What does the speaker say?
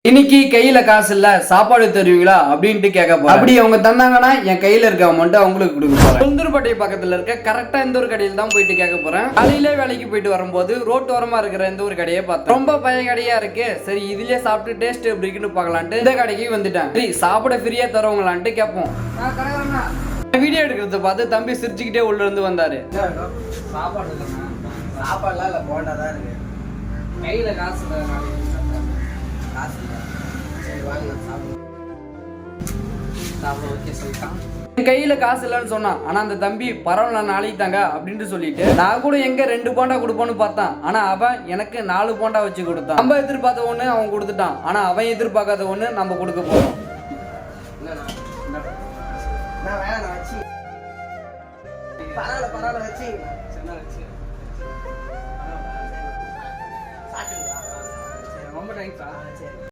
இன்னைக்கு கையில காசு இல்ல, சாப்பாடு தருவீங்களா அப்படின்ட்டு கேட்க போறேன். அப்படி அவங்க தந்தாங்கன்னா என் கையில இருக்க அமௌண்ட் அவங்களுக்கு கொடுக்க போறேன். சுந்தரப்பட்டை பக்கத்துல இருக்க கரெக்டா இந்த ஒரு கடையில் தான் போயிட்டு கேட்க போறேன். காலையில வேலைக்கு போயிட்டு வரும்போது ரோட்டு ஓரமா இருக்கிற இந்த ஒரு கடையை பார்த்தேன். ரொம்ப பழைய கடையா இருக்கு, சரி இதுலயே சாப்பிட்டு டேஸ்ட் எப்படி இருக்குன்னு பார்க்கலான்ட்டு இந்த கடைக்கு வந்துட்டேன். சரி சாப்பிட ஃப்ரீயா தருவாங்களான்ட்டு கேட்போம். வீடியோ எடுக்கிறத பார்த்து தம்பி சிரிச்சுக்கிட்டே உள்ள இருந்து வந்தாரு. சாப்பாடு சாப்பாடுலாம் இல்லை, போண்டா தான் இருக்கு. கையில் காசு காசு சரி வாங்க சாப்பிட ஓகே சொல்லிட்டான். என் கையில காசு இல்லைன்னு சொன்னான். ஆனா அந்த தம்பி பரவாயில்ல நாளைக்கு தாங்க அப்படின்னு சொல்லிட்டு நான் கூட எங்க 2 போண்டா கொடுப்போன்னு பார்த்தேன். ஆனா அவன் எனக்கு 4 போண்டா வச்சு கொடுத்தான். நம்ம எதிர்பார்த்த ஒண்ணு அவன் கொடுத்துட்டான். ஆனா அவன் எதிர்பார்க்காத ஒண்ணு நம்ம கொடுக்க போறோம். பரவாயில்ல வச்சு ரொம்ப தேங்க்ஸா.